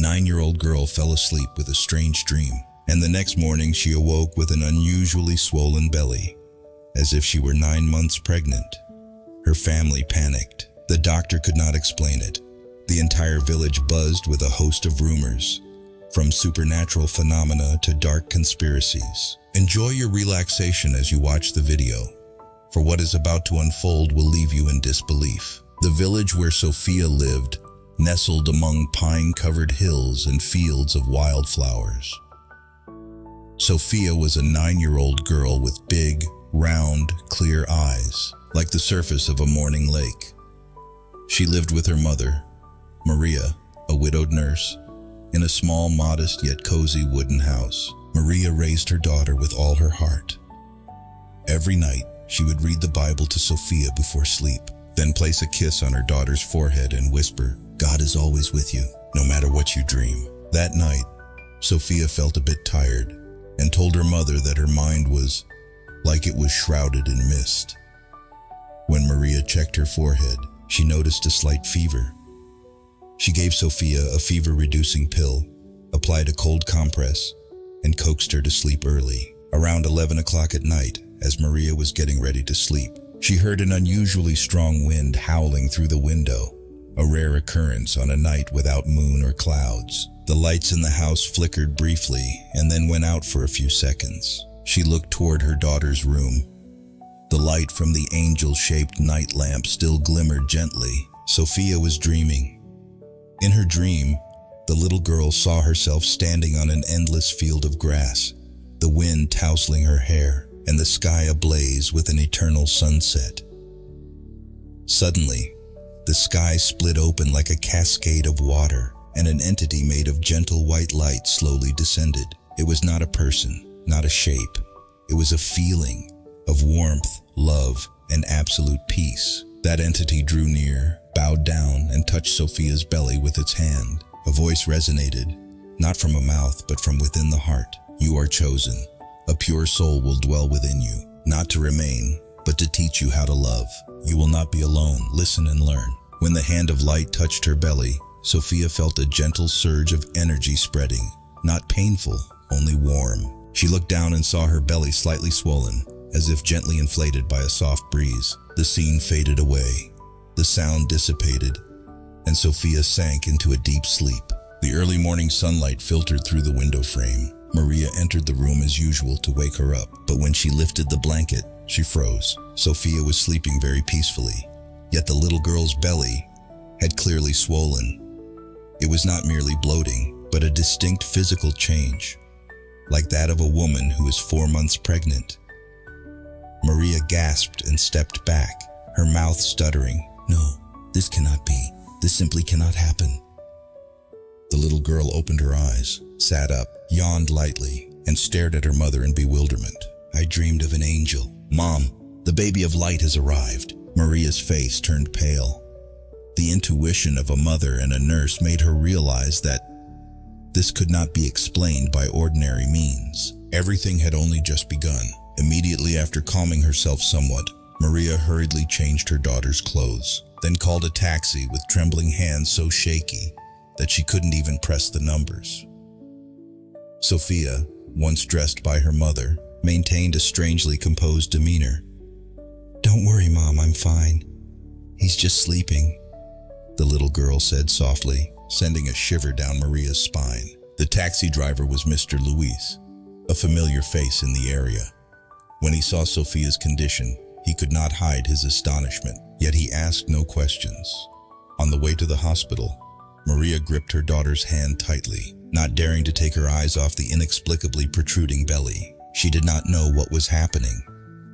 9-year-old girl fell asleep with a strange dream, and the next morning she awoke with an unusually swollen belly, as if she were 9 months pregnant. Her family panicked. The doctor could not explain it. The entire village buzzed with a host of rumors, from supernatural phenomena to dark conspiracies. Enjoy your relaxation as you watch the video, for what is about to unfold will leave you in disbelief. The village where Sophia lived, nestled among pine-covered hills and fields of wildflowers. Sophia was a 9-year-old girl with big, round, clear eyes, like the surface of a morning lake. She lived with her mother, Maria, a widowed nurse, in a small, modest yet cozy wooden house. Maria raised her daughter with all her heart. Every night, she would read the Bible to Sophia before sleep, then place a kiss on her daughter's forehead and whisper, "God is always with you, no matter what you dream." That night, Sophia felt a bit tired and told her mother that her mind was like it was shrouded in mist. When Maria checked her forehead, she noticed a slight fever. She gave Sophia a fever-reducing pill, applied a cold compress, and coaxed her to sleep early. Around 11 o'clock at night, as Maria was getting ready to sleep, she heard an unusually strong wind howling through the window, a rare occurrence on a night without moon or clouds. The lights in the house flickered briefly and then went out for a few seconds. She looked toward her daughter's room. The light from the angel-shaped night lamp still glimmered gently. Sophia was dreaming. In her dream, the little girl saw herself standing on an endless field of grass, the wind tousling her hair, and the sky ablaze with an eternal sunset. Suddenly, the sky split open like a cascade of water, and an entity made of gentle white light slowly descended. It was not a person, not a shape. It was a feeling of warmth, love, and absolute peace. That entity drew near, bowed down, and touched Sophia's belly with its hand. A voice resonated, not from a mouth, but from within the heart. "You are chosen. A pure soul will dwell within you, not to remain, but to teach you how to love. You will not be alone. Listen and learn." When the hand of light touched her belly, Sophia felt a gentle surge of energy spreading, not painful, only warm. She looked down and saw her belly slightly swollen, as if gently inflated by a soft breeze. The scene faded away. The sound dissipated, and Sophia sank into a deep sleep. The early morning sunlight filtered through the window frame. Maria entered the room as usual to wake her up, but when she lifted the blanket, she froze. Sophia was sleeping very peacefully, yet the little girl's belly had clearly swollen. It was not merely bloating, but a distinct physical change, like that of a woman who is 4 months pregnant. Maria gasped and stepped back, her mouth stuttering. "No, this cannot be. This simply cannot happen." The little girl opened her eyes, sat up, yawned lightly, and stared at her mother in bewilderment. "I dreamed of an angel. Mom, the baby of light has arrived." Maria's face turned pale. The intuition of a mother and a nurse made her realize that this could not be explained by ordinary means. Everything had only just begun. Immediately after calming herself somewhat, Maria hurriedly changed her daughter's clothes, then called a taxi with trembling hands so shaky that she couldn't even press the numbers. Sophia, once dressed by her mother, maintained a strangely composed demeanor. "Don't worry, Mom, I'm fine. He's just sleeping," the little girl said softly, sending a shiver down Maria's spine. The taxi driver was Mr. Luis, a familiar face in the area. When he saw Sophia's condition, he could not hide his astonishment, yet he asked no questions. On the way to the hospital, Maria gripped her daughter's hand tightly, not daring to take her eyes off the inexplicably protruding belly. She did not know what was happening,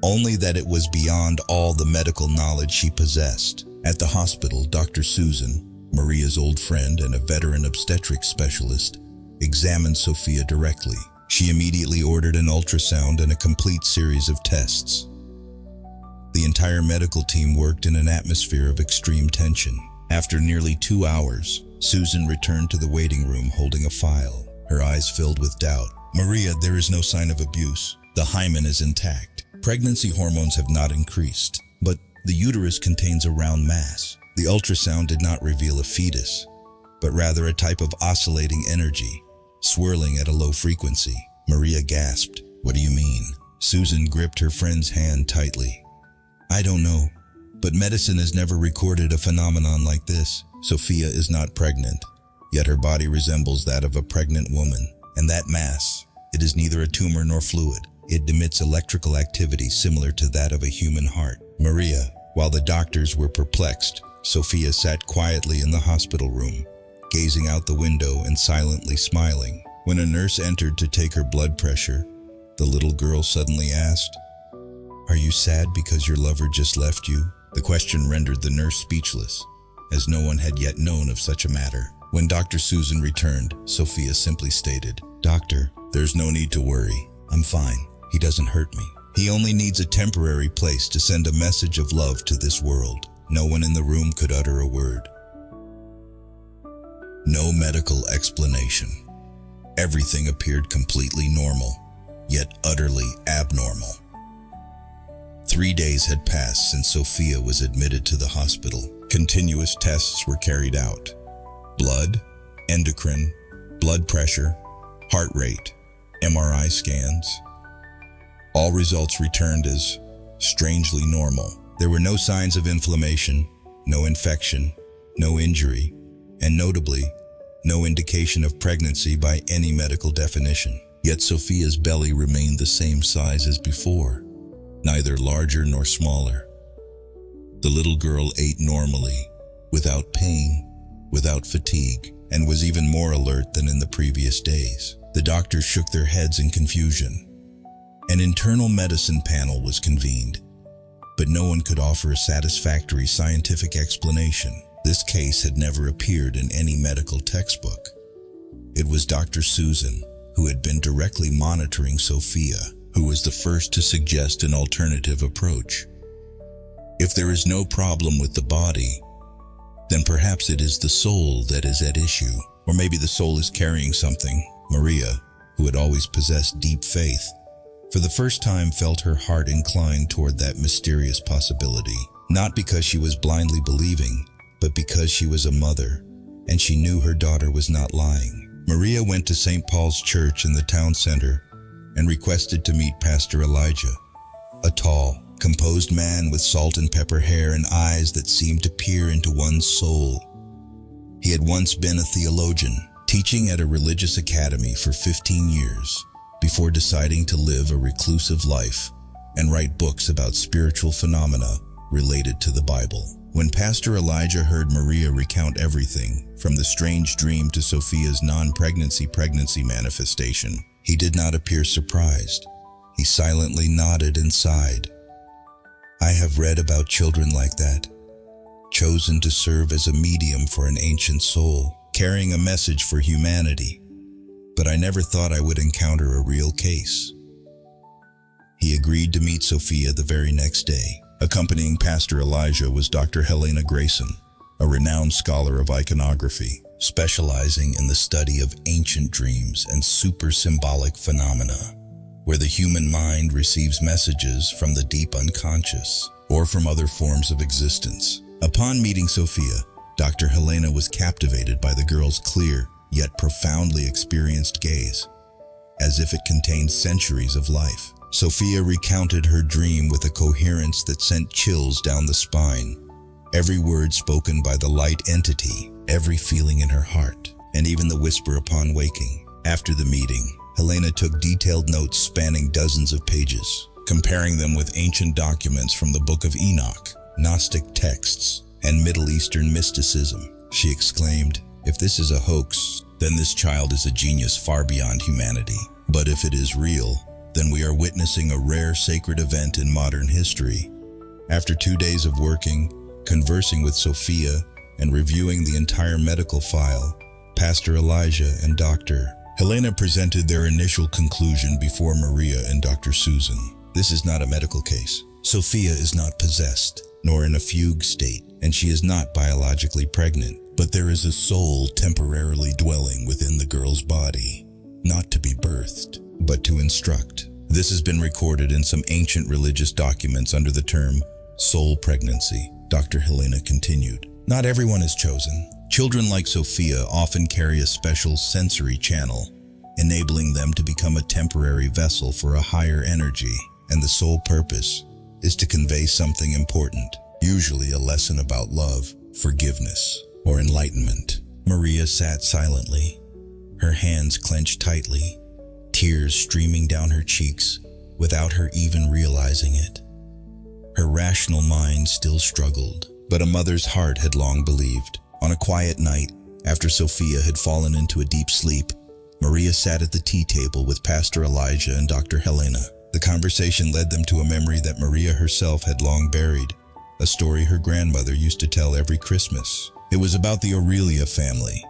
only that it was beyond all the medical knowledge she possessed. At the hospital, Dr. Susan, Maria's old friend and a veteran obstetrics specialist, examined Sophia directly. She immediately ordered an ultrasound and a complete series of tests. The entire medical team worked in an atmosphere of extreme tension. After nearly 2 hours, Susan returned to the waiting room holding a file, her eyes filled with doubt. "Maria, there is no sign of abuse. The hymen is intact. Pregnancy hormones have not increased, but the uterus contains a round mass. The ultrasound did not reveal a fetus. but rather a type of oscillating energy, swirling at a low frequency. Maria gasped. "What do you mean?" Susan gripped her friend's hand tightly. "I don't know, but medicine has never recorded a phenomenon like this. Sophia is not pregnant, yet her body resembles that of a pregnant woman. And that mass, it is neither a tumor nor fluid. It emits electrical activity similar to that of a human heart." Maria, while the doctors were perplexed, Sophia sat quietly in the hospital room, gazing out the window and silently smiling. When a nurse entered to take her blood pressure, the little girl suddenly asked, "Are you sad because your lover just left you?" The question rendered the nurse speechless, as no one had yet known of such a matter. When Dr. Susan returned, Sophia simply stated, "Doctor, there's no need to worry. I'm fine. He doesn't hurt me. He only needs a temporary place to send a message of love to this world." No one in the room could utter a word. No medical explanation. Everything appeared completely normal, yet utterly abnormal. 3 days had passed since Sophia was admitted to the hospital. Continuous tests were carried out. Blood, endocrine, blood pressure, heart rate, MRI scans. All results returned as strangely normal. There were no signs of inflammation, no infection, no injury, and notably, no indication of pregnancy by any medical definition. Yet Sophia's belly remained the same size as before, neither larger nor smaller. The little girl ate normally, without pain, without fatigue, and was even more alert than in the previous days. The doctors shook their heads in confusion. An internal medicine panel was convened, but no one could offer a satisfactory scientific explanation. This case had never appeared in any medical textbook. It was Dr. Susan, who had been directly monitoring Sophia, who was the first to suggest an alternative approach. If there is no problem with the body, then perhaps it is the soul that is at issue. Or maybe the soul is carrying something. Maria, who had always possessed deep faith, for the first time felt her heart inclined toward that mysterious possibility. Not because she was blindly believing, but because she was a mother, and she knew her daughter was not lying. Maria went to St. Paul's Church in the town center and requested to meet Pastor Elijah, a tall, composed man with salt and pepper hair and eyes that seemed to peer into one's soul. He had once been a theologian, teaching at a religious academy for 15 years, before deciding to live a reclusive life and write books about spiritual phenomena related to the Bible. When Pastor Elijah heard Maria recount everything, from the strange dream to Sophia's non-pregnancy manifestation, he did not appear surprised. He silently nodded and sighed. "I have read about children like that, chosen to serve as a medium for an ancient soul, carrying a message for humanity, but I never thought I would encounter a real case." He agreed to meet Sophia the very next day. Accompanying Pastor Elijah was Dr. Helena Grayson, a renowned scholar of iconography, specializing in the study of ancient dreams and super-symbolic phenomena, where the human mind receives messages from the deep unconscious or from other forms of existence. Upon meeting Sophia, Dr. Helena was captivated by the girl's clear yet profoundly experienced gaze, as if it contained centuries of life. Sophia recounted her dream with a coherence that sent chills down the spine, every word spoken by the light entity, every feeling in her heart, and even the whisper upon waking. After the meeting, Helena took detailed notes spanning dozens of pages, comparing them with ancient documents from the Book of Enoch, Gnostic texts, and Middle Eastern mysticism. She exclaimed, "If this is a hoax, then this child is a genius far beyond humanity. But if it is real, then we are witnessing a rare sacred event in modern history." After 2 days of working, conversing with Sophia, and reviewing the entire medical file, Pastor Elijah and Dr. Helena presented their initial conclusion before Maria and Dr. Susan. This is not a medical case. Sophia is not possessed, nor in a fugue state, and she is not biologically pregnant. But there is a soul temporarily dwelling within the girl's body, not to be birthed, but to instruct. This has been recorded in some ancient religious documents under the term soul pregnancy. Dr. Helena continued, "Not everyone is chosen. Children like Sophia often carry a special sensory channel, enabling them to become a temporary vessel for a higher energy, and the sole purpose is to convey something important, usually a lesson about love, forgiveness, or enlightenment. Maria sat silently, her hands clenched tightly, tears streaming down her cheeks without her even realizing it. Her rational mind still struggled, but a mother's heart had long believed. On a quiet night, after Sophia had fallen into a deep sleep, Maria sat at the tea table with Pastor Elijah and Dr. Helena. The conversation led them to a memory that Maria herself had long buried, a story her grandmother used to tell every Christmas. It was about the Aurelia family,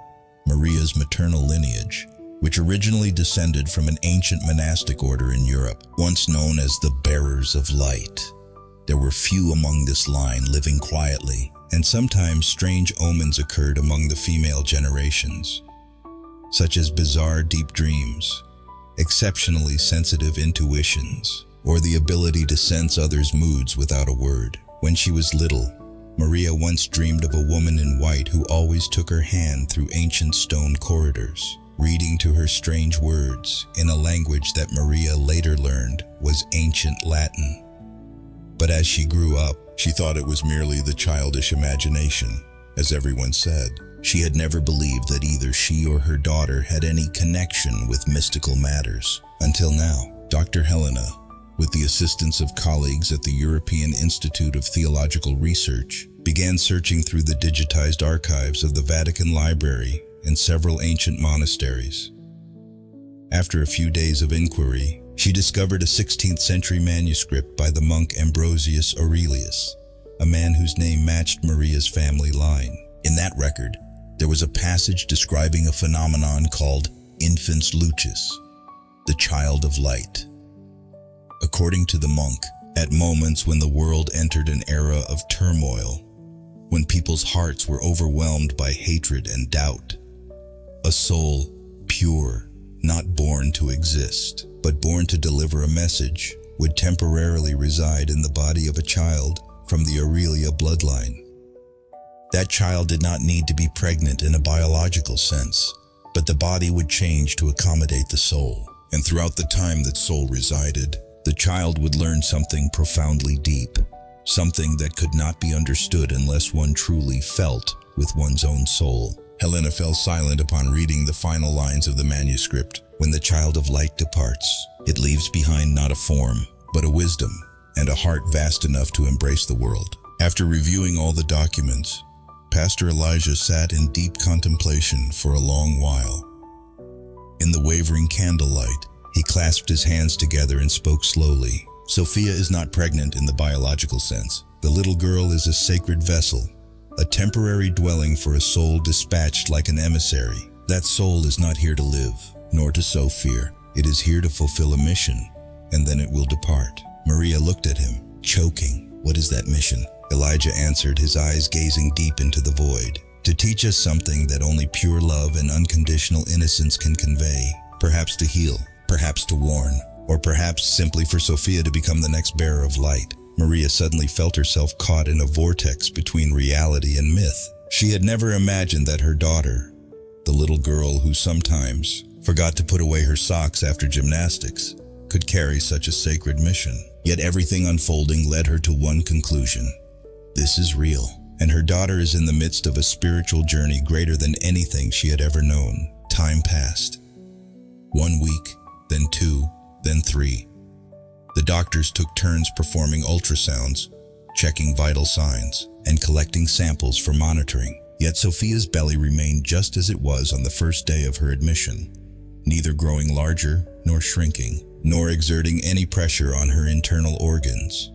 Maria's maternal lineage, which originally descended from an ancient monastic order in Europe, once known as the Bearers of Light. There were few among this line living quietly, and sometimes strange omens occurred among the female generations, such as bizarre deep dreams, exceptionally sensitive intuitions, or the ability to sense others' moods without a word. When she was little, Maria once dreamed of a woman in white who always took her hand through ancient stone corridors, reading to her strange words in a language that Maria later learned was ancient Latin. But as she grew up, she thought it was merely the childish imagination. As everyone said, she had never believed that either she or her daughter had any connection with mystical matters. Until now, Dr. Helena, with the assistance of colleagues at the European Institute of Theological Research, began searching through the digitized archives of the Vatican Library and several ancient monasteries. After a few days of inquiry, she discovered a 16th century manuscript by the monk Ambrosius Aurelius, a man whose name matched Maria's family line. In that record, there was a passage describing a phenomenon called infans lucis, the child of light. According to the monk, at moments when the world entered an era of turmoil, when people's hearts were overwhelmed by hatred and doubt, a soul, pure, not born to exist, but born to deliver a message, would temporarily reside in the body of a child from the Aurelia bloodline. That child did not need to be pregnant in a biological sense, but the body would change to accommodate the soul. And throughout the time that soul resided, the child would learn something profoundly deep, something that could not be understood unless one truly felt with one's own soul. Helena fell silent upon reading the final lines of the manuscript. When the child of light departs, it leaves behind not a form, but a wisdom and a heart vast enough to embrace the world. After reviewing all the documents, Pastor Elijah sat in deep contemplation for a long while. In the wavering candlelight, he clasped his hands together and spoke slowly. Sophia is not pregnant in the biological sense. The little girl is a sacred vessel, a temporary dwelling for a soul dispatched like an emissary. That soul is not here to live, nor to sow fear. It is here to fulfill a mission, and then it will depart. Maria looked at him, choking. What is that mission? Elijah answered, his eyes gazing deep into the void. To teach us something that only pure love and unconditional innocence can convey. Perhaps to heal, perhaps to warn, or perhaps simply for Sophia to become the next bearer of light. Maria suddenly felt herself caught in a vortex between reality and myth. She had never imagined that her daughter, the little girl who sometimes forgot to put away her socks after gymnastics, could carry such a sacred mission. Yet everything unfolding led her to one conclusion. This is real, and her daughter is in the midst of a spiritual journey greater than anything she had ever known. Time passed. 1 week, then 2, then 3. The doctors took turns performing ultrasounds, checking vital signs, and collecting samples for monitoring. Yet Sophia's belly remained just as it was on the first day of her admission, neither growing larger nor shrinking, nor exerting any pressure on her internal organs.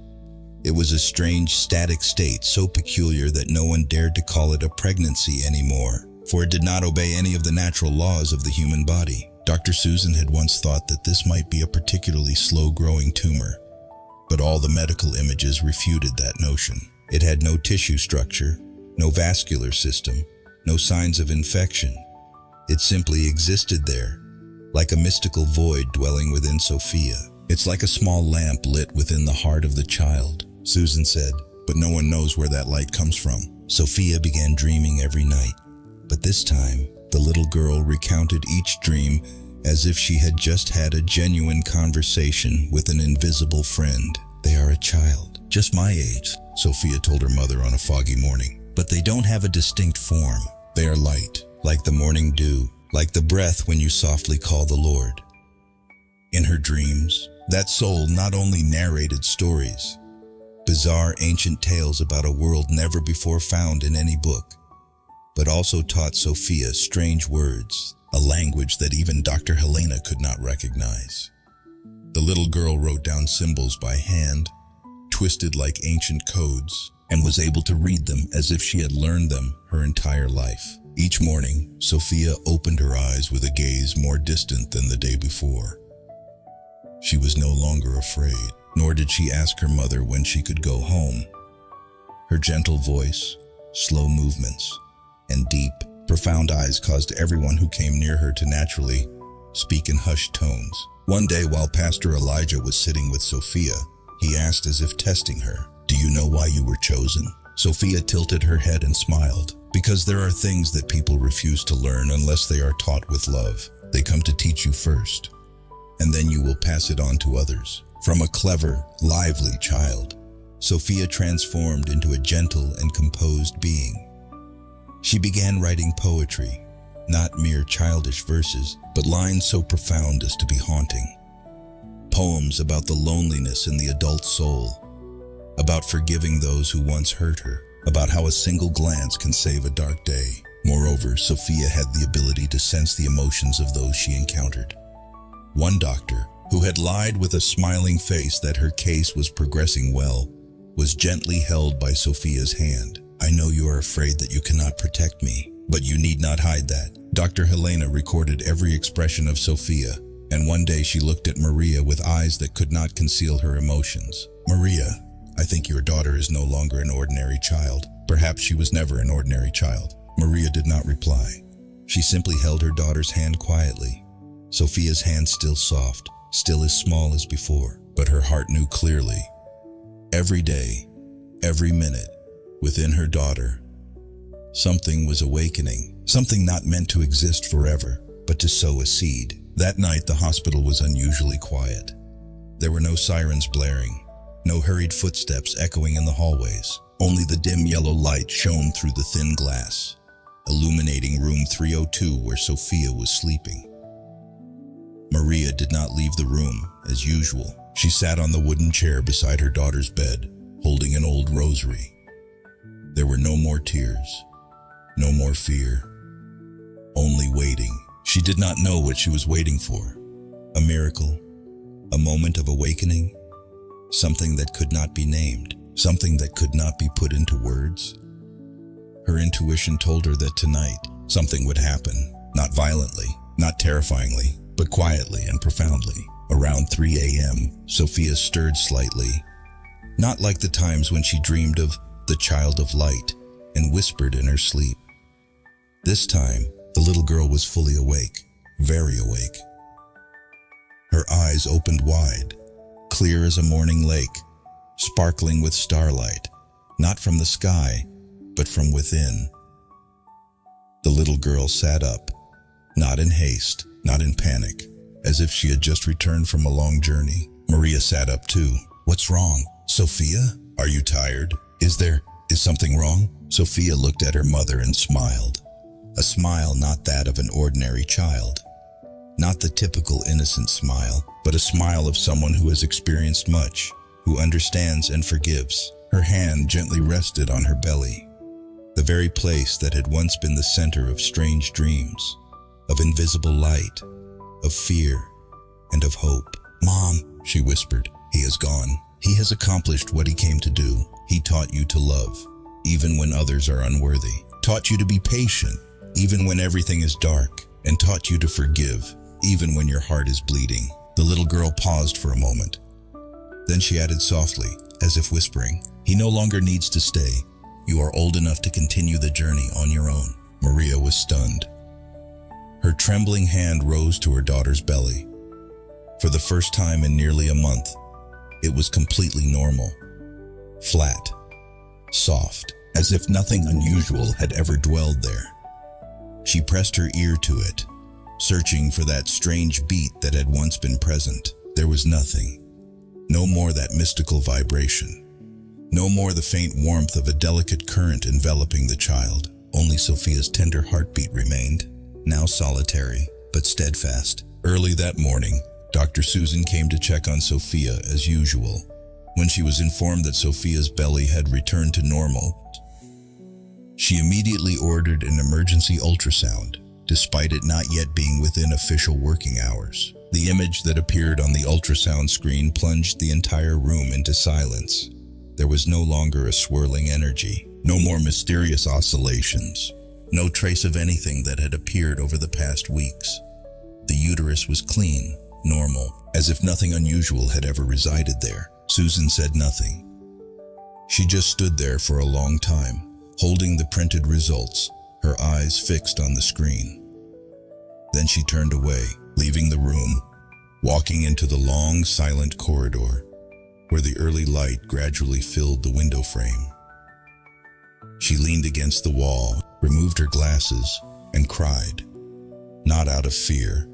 It was a strange, static state so peculiar that no one dared to call it a pregnancy anymore, for it did not obey any of the natural laws of the human body. Dr. Susan had once thought that this might be a particularly slow-growing tumor, but all the medical images refuted that notion. It had no tissue structure, no vascular system, no signs of infection. It simply existed there, like a mystical void dwelling within Sophia. It's like a small lamp lit within the heart of the child, Susan said, but no one knows where that light comes from. Sophia began dreaming every night, But this time, the little girl recounted each dream as if she had just had a genuine conversation with an invisible friend. "They are a child, just my age," Sophia told her mother on a foggy morning. "But they don't have a distinct form. They are light, like the morning dew, like the breath when you softly call the Lord." In her dreams, that soul not only narrated stories, bizarre ancient tales about a world never before found in any book, but also taught Sophia strange words, a language that even Dr. Helena could not recognize. The little girl wrote down symbols by hand, twisted like ancient codes, and was able to read them as if she had learned them her entire life. Each morning, Sophia opened her eyes with a gaze more distant than the day before. She was no longer afraid, nor did she ask her mother when she could go home. Her gentle voice, slow movements, and deep, profound eyes caused everyone who came near her to naturally speak in hushed tones. One day, while Pastor Elijah was sitting with Sophia, he asked as if testing her, "Do you know why you were chosen?" Sophia tilted her head and smiled. "Because there are things that people refuse to learn unless they are taught with love. They come to teach you first, and then you will pass it on to others." From a clever, lively child, Sophia transformed into a gentle and composed being. She began writing poetry, not mere childish verses, but lines so profound as to be haunting. Poems about the loneliness in the adult soul, about forgiving those who once hurt her, about how a single glance can save a dark day. Moreover, Sophia had the ability to sense the emotions of those she encountered. One doctor, who had lied with a smiling face that her case was progressing well, was gently held by Sophia's hand. "I know you are afraid that you cannot protect me, but you need not hide that." Dr. Helena recorded every expression of Sophia, and one day she looked at Maria with eyes that could not conceal her emotions. "Maria, I think your daughter is no longer an ordinary child. Perhaps she was never an ordinary child." Maria did not reply. She simply held her daughter's hand quietly. Sophia's hand still soft, still as small as before, but her heart knew clearly. Every day, every minute, within her daughter, something was awakening, something not meant to exist forever, but to sow a seed. That night, the hospital was unusually quiet. There were no sirens blaring, no hurried footsteps echoing in the hallways. Only the dim yellow light shone through the thin glass, illuminating room 302 where Sophia was sleeping. Maria did not leave the room, as usual. She sat on the wooden chair beside her daughter's bed, holding an old rosary. There were no more tears, no more fear, only waiting. She did not know what she was waiting for. A miracle, a moment of awakening, something that could not be named, something that could not be put into words. Her intuition told her that tonight, something would happen, not violently, not terrifyingly, but quietly and profoundly. Around 3 a.m., Sophia stirred slightly, not like the times when she dreamed of the child of light and whispered in her sleep. This time, the little girl was fully awake, very awake. Her eyes opened wide, clear as a morning lake, sparkling with starlight, not from the sky, but from within. The little girl sat up, not in haste, not in panic, as if she had just returned from a long journey. Maria sat up too. "What's wrong? Sophia? Are you tired? Is something wrong?" Sophia looked at her mother and smiled. A smile not that of an ordinary child. Not the typical innocent smile, but a smile of someone who has experienced much, who understands and forgives. Her hand gently rested on her belly, the very place that had once been the center of strange dreams, of invisible light, of fear, and of hope. "Mom," she whispered, "he is gone. He has accomplished what he came to do. He taught you to love, even when others are unworthy. Taught you to be patient, even when everything is dark, and taught you to forgive, even when your heart is bleeding." The little girl paused for a moment. Then she added softly, as if whispering, "He no longer needs to stay. You are old enough to continue the journey on your own." Maria was stunned. Her trembling hand rose to her daughter's belly. For the first time in nearly a month, it was completely normal. Flat, soft, as if nothing unusual had ever dwelled there. She pressed her ear to it, searching for that strange beat that had once been present. There was nothing. No more that mystical vibration. No more the faint warmth of a delicate current enveloping the child. Only Sophia's tender heartbeat remained, now solitary, but steadfast. Early that morning, Dr. Susan came to check on Sophia as usual. When she was informed that Sophia's belly had returned to normal, she immediately ordered an emergency ultrasound, despite it not yet being within official working hours. The image that appeared on the ultrasound screen plunged the entire room into silence. There was no longer a swirling energy, no more mysterious oscillations, no trace of anything that had appeared over the past weeks. The uterus was clean, normal, as if nothing unusual had ever resided there. Susan said nothing. She just stood there for a long time, holding the printed results, her eyes fixed on the screen. Then she turned away, leaving the room, walking into the long, silent corridor, where the early light gradually filled the window frame. She leaned against the wall, removed her glasses, and cried. Not out of fear,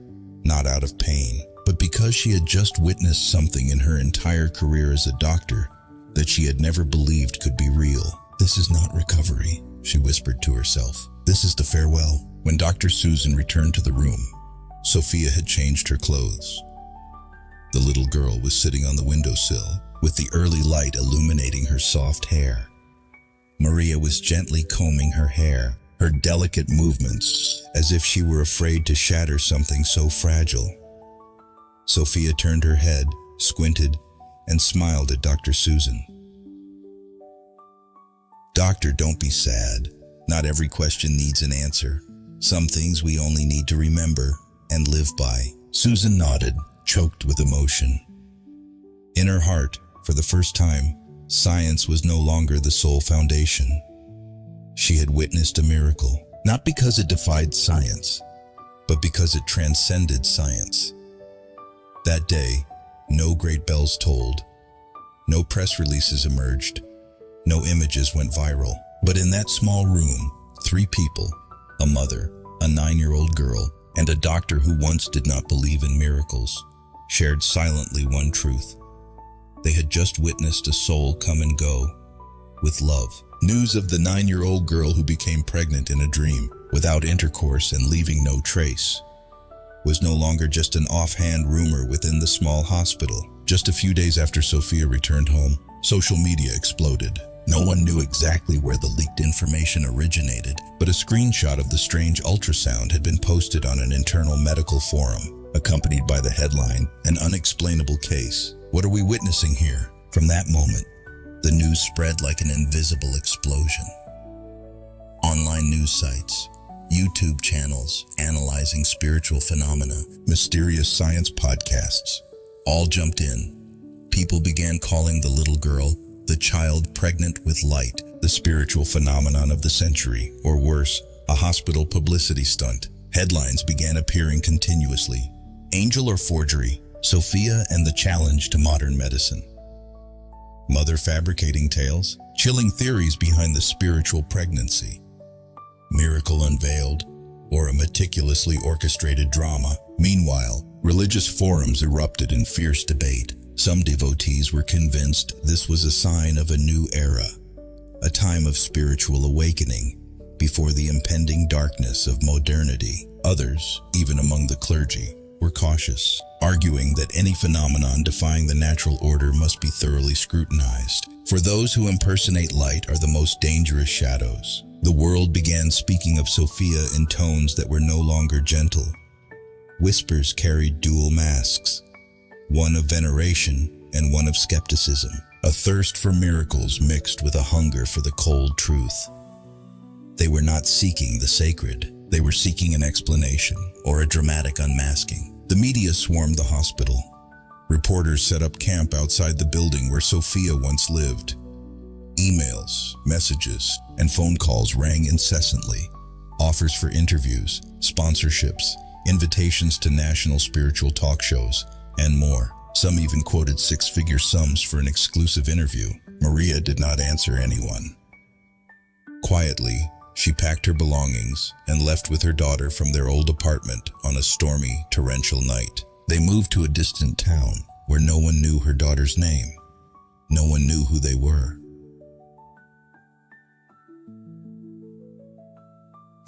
not out of pain, but because she had just witnessed something in her entire career as a doctor that she had never believed could be real. This is not recovery, she whispered to herself. This is the farewell. When Dr. Susan returned to the room, Sophia had changed her clothes. The little girl was sitting on the windowsill, with the early light illuminating her soft hair. Maria was gently combing her hair, her delicate movements as if she were afraid to shatter something so fragile. Sophia turned her head, squinted, and smiled at Dr. Susan. Doctor, don't be sad. Not every question needs an answer. Some things we only need to remember and live by. Susan nodded, choked with emotion. In her heart, for the first time, science was no longer the sole foundation. She had witnessed a miracle, not because it defied science, but because it transcended science. That day, no great bells tolled, no press releases emerged, no images went viral. But in that small room, 3 people, a mother, a 9-year-old girl, and a doctor who once did not believe in miracles, shared silently one truth. They had just witnessed a soul come and go, with love. News of the 9-year-old girl who became pregnant in a dream, without intercourse and leaving no trace, was no longer just an offhand rumor within the small hospital. Just a few days after Sophia returned home, social media exploded. No one knew exactly where the leaked information originated, but a screenshot of the strange ultrasound had been posted on an internal medical forum, accompanied by the headline, "An Unexplainable Case." What are we witnessing here? From that moment, the news spread like an invisible explosion. Online news sites, YouTube channels analyzing spiritual phenomena, mysterious science podcasts, all jumped in. People began calling the little girl the child pregnant with light, the spiritual phenomenon of the century, or worse, a hospital publicity stunt. Headlines began appearing continuously. Angel or forgery? Sophia and the challenge to modern medicine. Mother fabricating tales? Chilling theories behind the spiritual pregnancy. Miracle unveiled? Or a meticulously orchestrated drama? Meanwhile, religious forums erupted in fierce debate. Some devotees were convinced this was a sign of a new era, a time of spiritual awakening before the impending darkness of modernity. Others, even among the clergy, were cautious, arguing that any phenomenon defying the natural order must be thoroughly scrutinized. For those who impersonate light are the most dangerous shadows. The world began speaking of Sophia in tones that were no longer gentle. Whispers carried dual masks, one of veneration and one of skepticism, a thirst for miracles mixed with a hunger for the cold truth. They were not seeking the sacred, they were seeking an explanation or a dramatic unmasking. The media swarmed the hospital. Reporters set up camp outside the building where Sophia once lived. Emails, messages, and phone calls rang incessantly. Offers for interviews, sponsorships, invitations to national spiritual talk shows, and more. Some even quoted 6-figure sums for an exclusive interview. Maria did not answer anyone. Quietly, She packed her belongings and left with her daughter from their old apartment on a stormy, torrential night. They moved to a distant town where no one knew her daughter's name. No one knew who they were.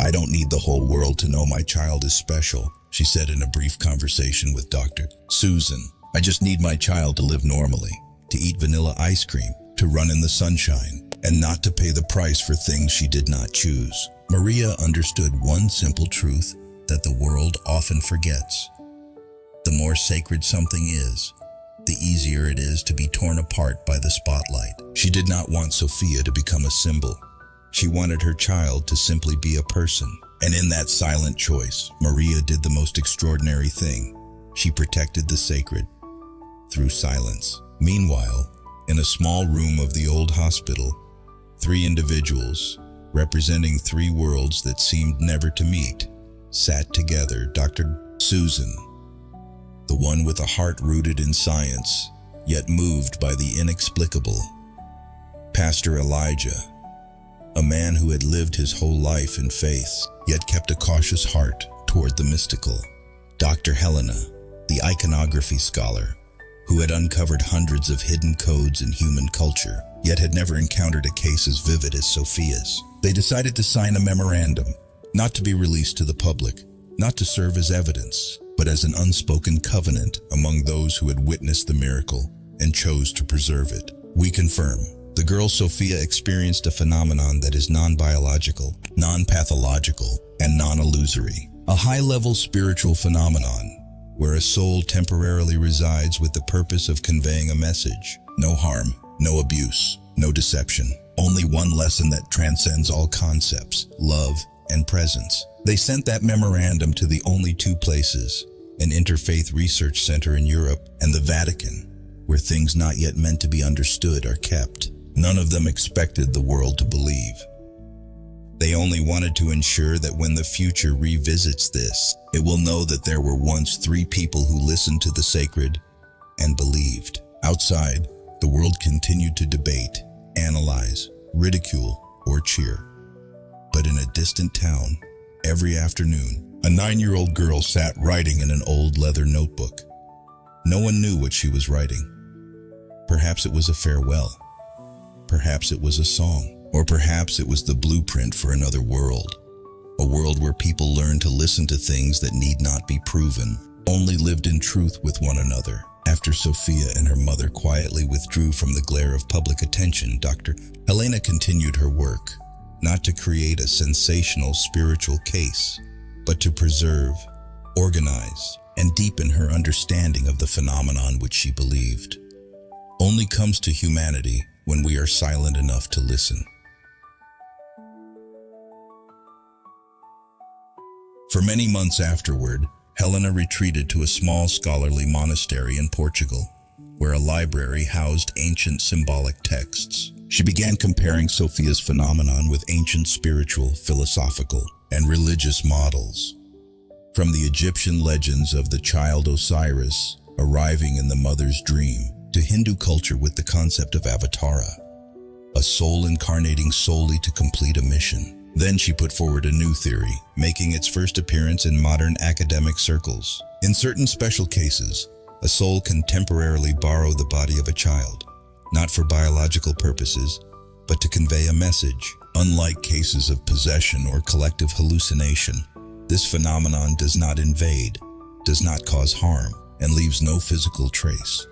"I don't need the whole world to know my child is special," she said in a brief conversation with Dr. Susan. "I just need my child to live normally, to eat vanilla ice cream, to run in the sunshine, and not to pay the price for things she did not choose." Maria understood one simple truth that the world often forgets. The more sacred something is, the easier it is to be torn apart by the spotlight. She did not want Sophia to become a symbol. She wanted her child to simply be a person. And in that silent choice, Maria did the most extraordinary thing. She protected the sacred through silence. Meanwhile, in a small room of the old hospital, three individuals, representing three worlds that seemed never to meet, sat together. Dr. Susan, the one with a heart rooted in science, yet moved by the inexplicable. Pastor Elijah, a man who had lived his whole life in faith, yet kept a cautious heart toward the mystical. Dr. Helena, the iconography scholar, who had uncovered hundreds of hidden codes in human culture, yet had never encountered a case as vivid as Sophia's. They decided to sign a memorandum, not to be released to the public, not to serve as evidence, but as an unspoken covenant among those who had witnessed the miracle and chose to preserve it. "We confirm, the girl Sophia experienced a phenomenon that is non-biological, non-pathological, and non-illusory. A high-level spiritual phenomenon where a soul temporarily resides with the purpose of conveying a message. No harm, no abuse, no deception. Only one lesson that transcends all concepts: love and presence." They sent that memorandum to the only two places, an interfaith research center in Europe and the Vatican, where things not yet meant to be understood are kept. None of them expected the world to believe. They only wanted to ensure that when the future revisits this, it will know that there were once three people who listened to the sacred and believed. Outside, the world continued to debate, analyze, ridicule, or cheer. But in a distant town, every afternoon, a 9-year-old girl sat writing in an old leather notebook. No one knew what she was writing. Perhaps it was a farewell. Perhaps it was a song. Or perhaps it was the blueprint for another world. A world where people learn to listen to things that need not be proven, only lived in truth with one another. After Sophia and her mother quietly withdrew from the glare of public attention, Dr. Helena continued her work, not to create a sensational spiritual case, but to preserve, organize, and deepen her understanding of the phenomenon which she believed only comes to humanity when we are silent enough to listen. For many months afterward, Helena retreated to a small scholarly monastery in Portugal, where a library housed ancient symbolic texts. She began comparing Sophia's phenomenon with ancient spiritual, philosophical, and religious models. From the Egyptian legends of the child Osiris arriving in the mother's dream, to Hindu culture with the concept of avatara, a soul incarnating solely to complete a mission. Then she put forward a new theory, making its first appearance in modern academic circles. In certain special cases, a soul can temporarily borrow the body of a child, not for biological purposes, but to convey a message. Unlike cases of possession or collective hallucination, this phenomenon does not invade, does not cause harm, and leaves no physical trace.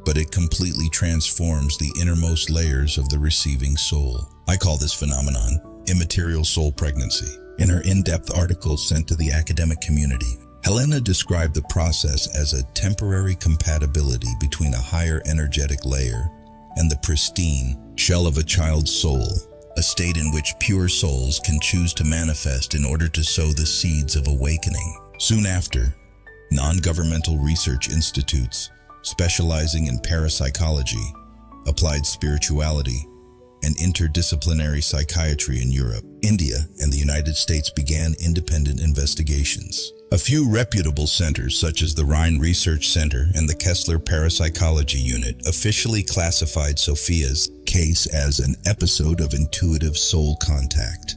But it completely transforms the innermost layers of the receiving soul. I call this phenomenon immaterial soul pregnancy. In her in-depth article sent to the academic community, Helena described the process as a temporary compatibility between a higher energetic layer and the pristine shell of a child's soul, a state in which pure souls can choose to manifest in order to sow the seeds of awakening. Soon after, non-governmental research institutes specializing in parapsychology, applied spirituality, and interdisciplinary psychiatry in Europe, India, and the United States began independent investigations. A few reputable centers such as the Rhine Research Center and the Kessler Parapsychology Unit officially classified Sophia's case as an episode of intuitive soul contact.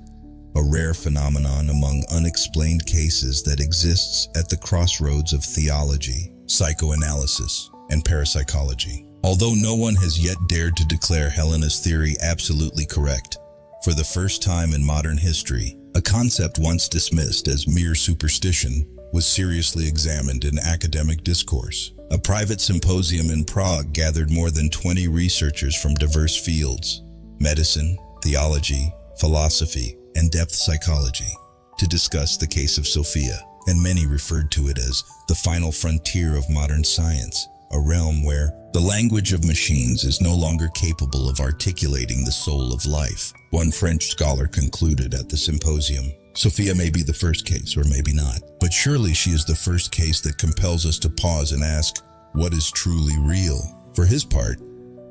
a rare phenomenon among unexplained cases that exists at the crossroads of theology, psychoanalysis, and parapsychology. Although no one has yet dared to declare Helena's theory absolutely correct, for the first time in modern history, a concept once dismissed as mere superstition was seriously examined in academic discourse. A private symposium in Prague gathered more than 20 researchers from diverse fields, medicine, theology, philosophy, and depth psychology, to discuss the case of Sophia, and many referred to it as the final frontier of modern science, a realm where the language of machines is no longer capable of articulating the soul of life. One French scholar concluded at the symposium, Sophia may be the first case, or maybe not, but surely she is the first case that compels us to pause and ask, what is truly real? For his part,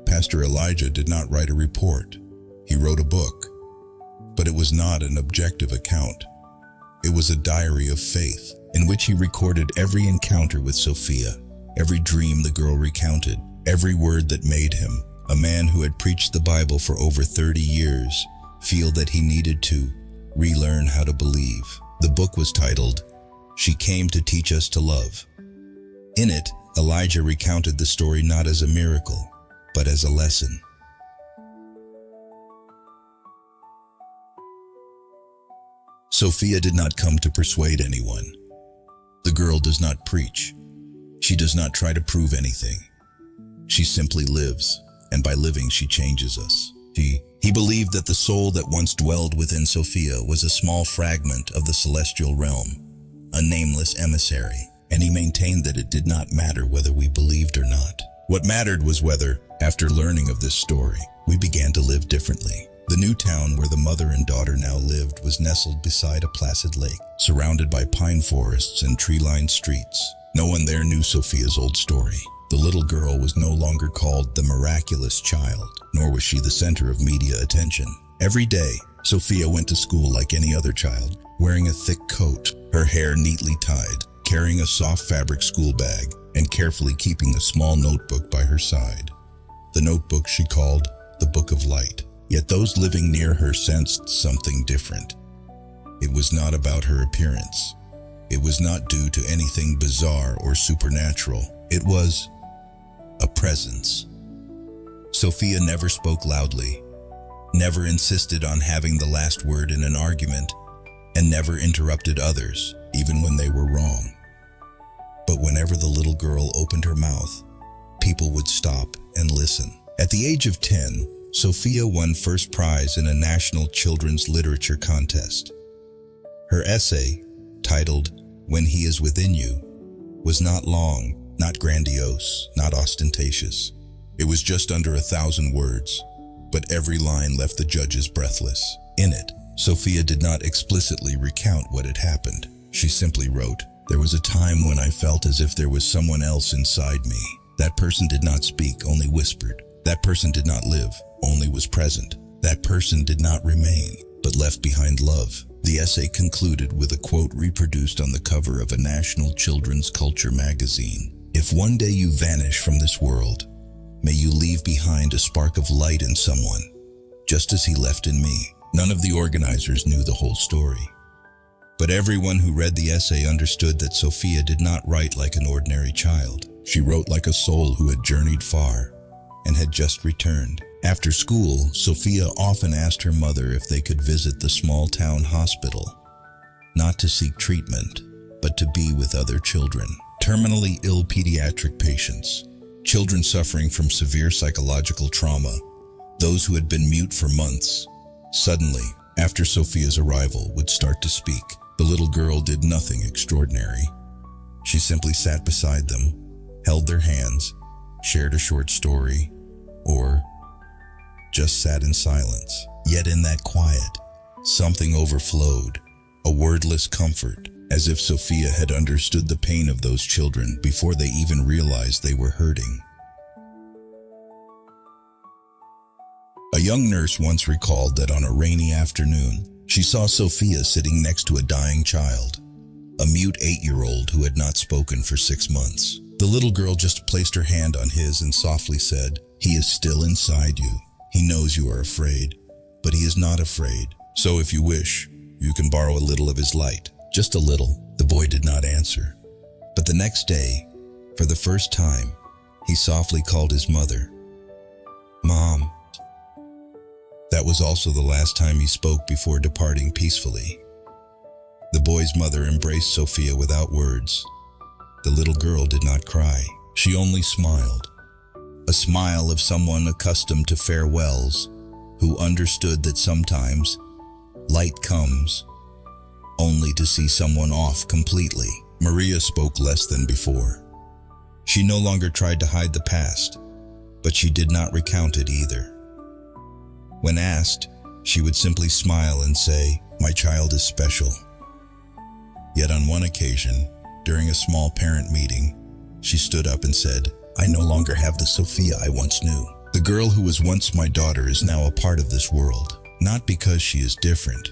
Pastor Elijah did not write a report. He wrote a book, but it was not an objective account. It was a diary of faith, in which he recorded every encounter with Sophia, every dream the girl recounted, every word that made him, a man who had preached the Bible for over 30 years, feel that he needed to relearn how to believe. The book was titled, She Came to Teach Us to Love. In it, Elijah recounted the story not as a miracle, but as a lesson. Sophia did not come to persuade anyone. The girl does not preach. She does not try to prove anything. She simply lives, and by living she changes us. He believed that the soul that once dwelled within Sophia was a small fragment of the celestial realm, a nameless emissary, and he maintained that it did not matter whether we believed or not. What mattered was whether, after learning of this story, we began to live differently. The new town where the mother and daughter now lived was nestled beside a placid lake, surrounded by pine forests and tree-lined streets. No one there knew Sophia's old story. The little girl was no longer called the miraculous child, nor was she the center of media attention. Every day, Sophia went to school like any other child, wearing a thick coat, her hair neatly tied, carrying a soft fabric school bag, and carefully keeping a small notebook by her side. The notebook she called the Book of Light. Yet those living near her sensed something different. It was not about her appearance. It was not due to anything bizarre or supernatural. It was a presence. Sophia never spoke loudly, never insisted on having the last word in an argument, and never interrupted others, even when they were wrong. But whenever the little girl opened her mouth, people would stop and listen. At the age of 10, Sophia won first prize in a national children's literature contest. Her essay, titled When He Is Within You, was not long, not grandiose, not ostentatious. It was just under 1,000 words, but every line left the judges breathless. In it, Sophia did not explicitly recount what had happened. She simply wrote, "There was a time when I felt as if there was someone else inside me. That person did not speak, only whispered. That person did not live, only was present. That person did not remain, but left behind love." The essay concluded with a quote reproduced on the cover of a national children's culture magazine. "If one day you vanish from this world, may you leave behind a spark of light in someone, just as he left in me." None of the organizers knew the whole story, but everyone who read the essay understood that Sophia did not write like an ordinary child. She wrote like a soul who had journeyed far and had just returned. After school, Sophia often asked her mother if they could visit the small town hospital, not to seek treatment, but to be with other children. Terminally ill pediatric patients, children suffering from severe psychological trauma, those who had been mute for months, suddenly, after Sophia's arrival, would start to speak. The little girl did nothing extraordinary. She simply sat beside them, held their hands, shared a short story, or just sat in silence. Yet in that quiet, something overflowed, a wordless comfort, as if Sophia had understood the pain of those children before they even realized they were hurting. A young nurse once recalled that on a rainy afternoon, she saw Sophia sitting next to a dying child, a mute 8-year-old who had not spoken for 6 months. The little girl just placed her hand on his and softly said, "He is still inside you. He knows you are afraid, but he is not afraid. So if you wish, You can borrow a little of his light. Just a little." The boy did not answer. But the next day, for the first time, he softly called his mother, "Mom." That was also the last time he spoke before departing peacefully. The boy's mother embraced Sophia without words. The little girl did not cry. She only smiled. A smile of someone accustomed to farewells, who understood that sometimes light comes only to see someone off completely. Maria spoke less than before. She no longer tried to hide the past, but she did not recount it either. When asked, she would simply smile and say, "My child is special." Yet on one occasion, during a small parent meeting, she stood up and said, "I no longer have the Sophia I once knew. The girl who was once my daughter is now a part of this world, not because she is different,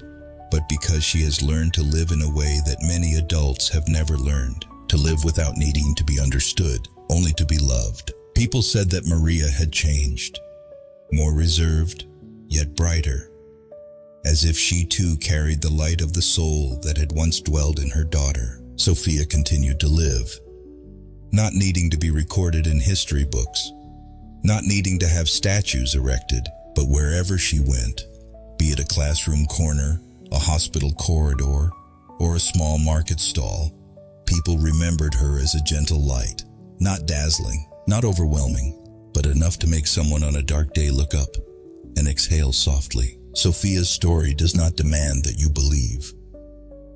but because she has learned to live in a way that many adults have never learned, to live without needing to be understood, only to be loved." People said that Maria had changed, more reserved, yet brighter, as if she too carried the light of the soul that had once dwelled in her daughter. Sophia continued to live, not needing to be recorded in history books, not needing to have statues erected, but wherever she went, be it a classroom corner, a hospital corridor, or a small market stall, people remembered her as a gentle light, not dazzling, not overwhelming, but enough to make someone on a dark day look up and exhale softly. Sophia's story does not demand that you believe.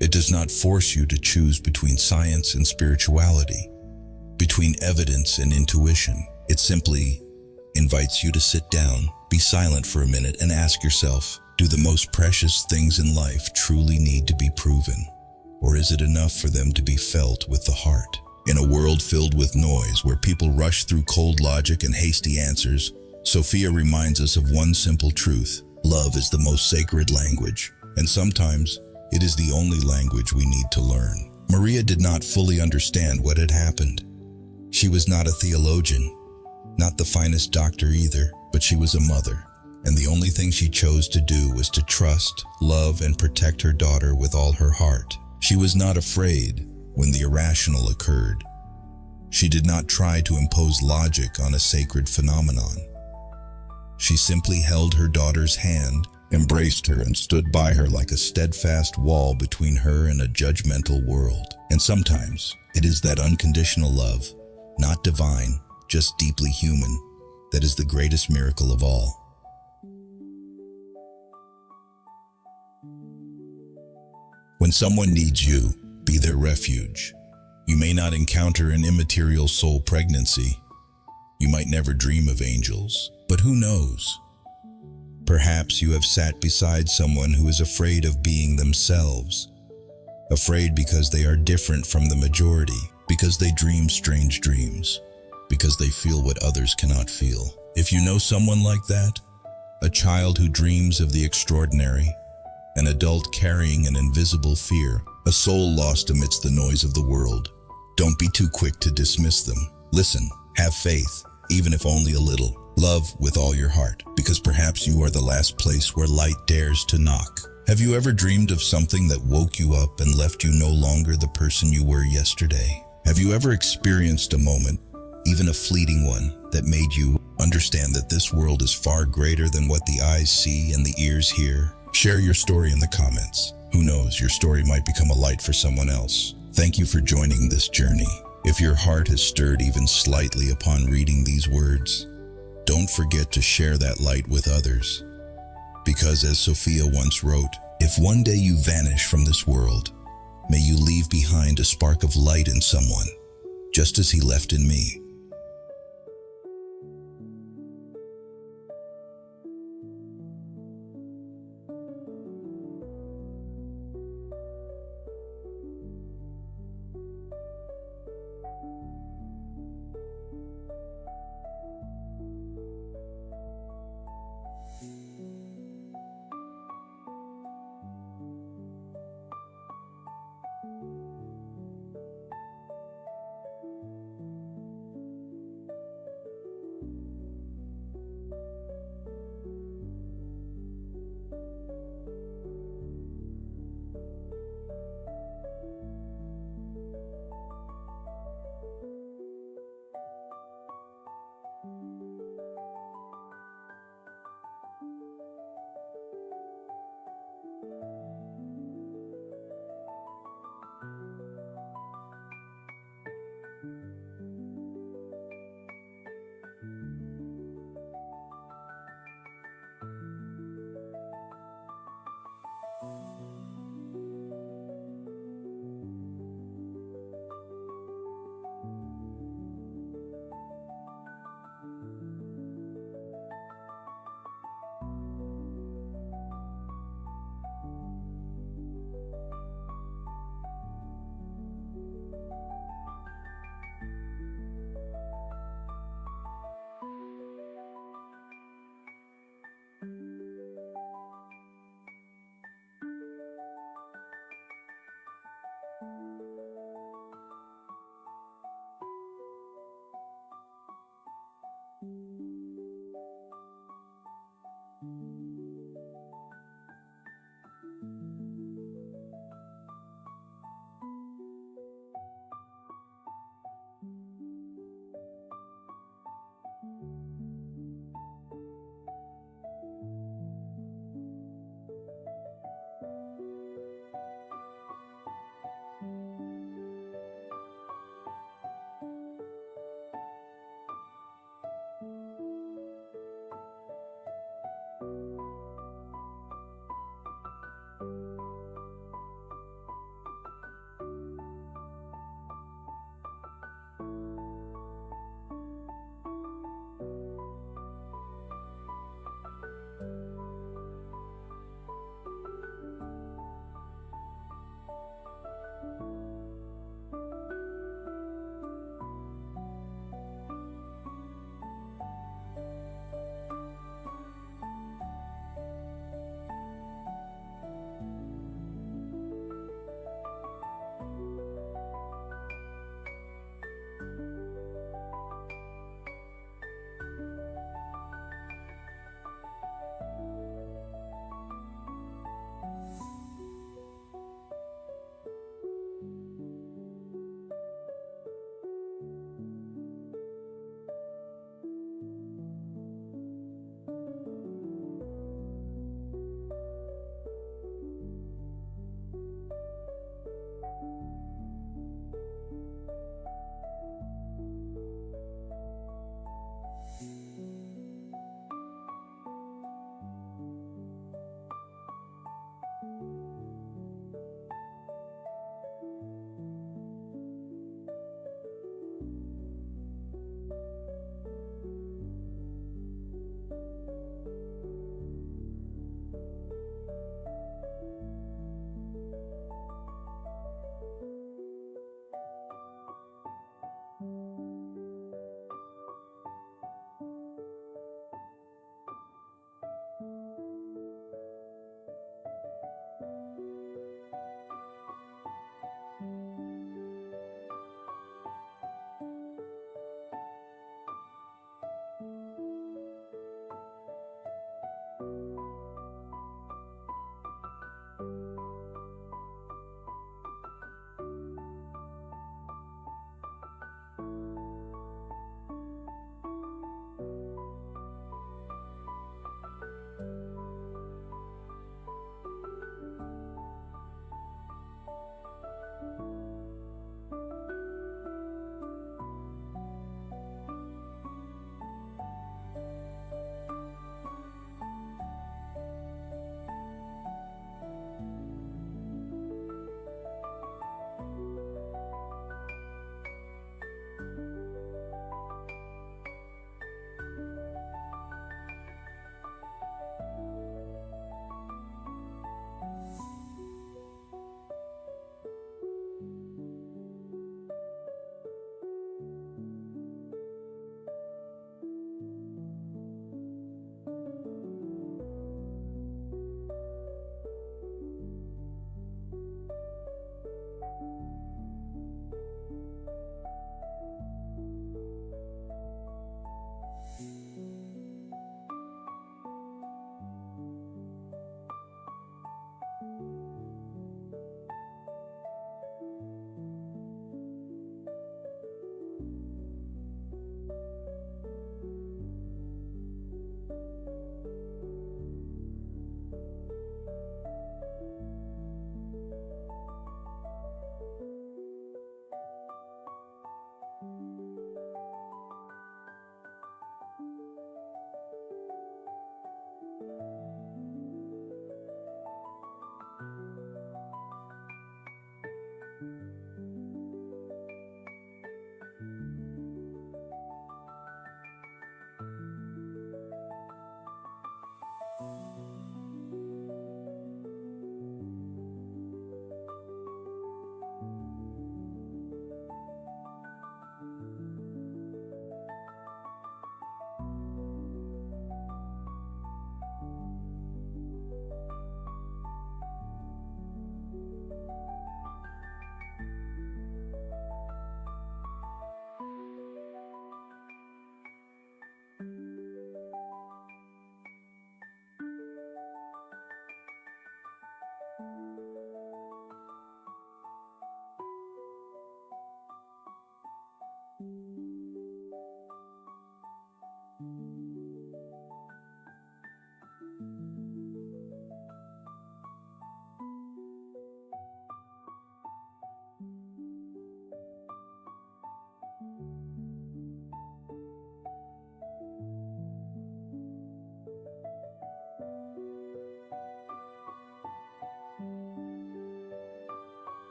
It does not force you to choose between science and spirituality, between evidence and intuition. It simply invites you to sit down, be silent for a minute, and ask yourself, do the most precious things in life truly need to be proven? Or is it enough for them to be felt with the heart? In a world filled with noise, where people rush through cold logic and hasty answers, Sophia reminds us of one simple truth: love is the most sacred language, and sometimes it is the only language we need to learn. Maria did not fully understand what had happened. She was not a theologian, not the finest doctor either, but she was a mother, and the only thing she chose to do was to trust, love, and protect her daughter with all her heart. She was not afraid when the irrational occurred. She did not try to impose logic on a sacred phenomenon. She simply held her daughter's hand, embraced her, and stood by her like a steadfast wall between her and a judgmental world. And sometimes it is that unconditional love, not divine, just deeply human, that is the greatest miracle of all. When someone needs you, be their refuge. You may not encounter an immaterial soul pregnancy. You might never dream of angels, but who knows? Perhaps you have sat beside someone who is afraid of being themselves, afraid because they are different from the majority, because they dream strange dreams, because they feel what others cannot feel. If you know someone like that, a child who dreams of the extraordinary, an adult carrying an invisible fear, a soul lost amidst the noise of the world, don't be too quick to dismiss them. Listen, have faith, even if only a little. Love with all your heart, because perhaps you are the last place where light dares to knock. Have you ever dreamed of something that woke you up and left you no longer the person you were yesterday? Have you ever experienced a moment, even a fleeting one, that made you understand that this world is far greater than what the eyes see and the ears hear? Share your story in the comments. Who knows, your story might become a light for someone else. Thank you for joining this journey. If your heart has stirred even slightly upon reading these words, don't forget to share that light with others. Because as Sophia once wrote, if one day you vanish from this world, may you leave behind a spark of light in someone, just as he left in me.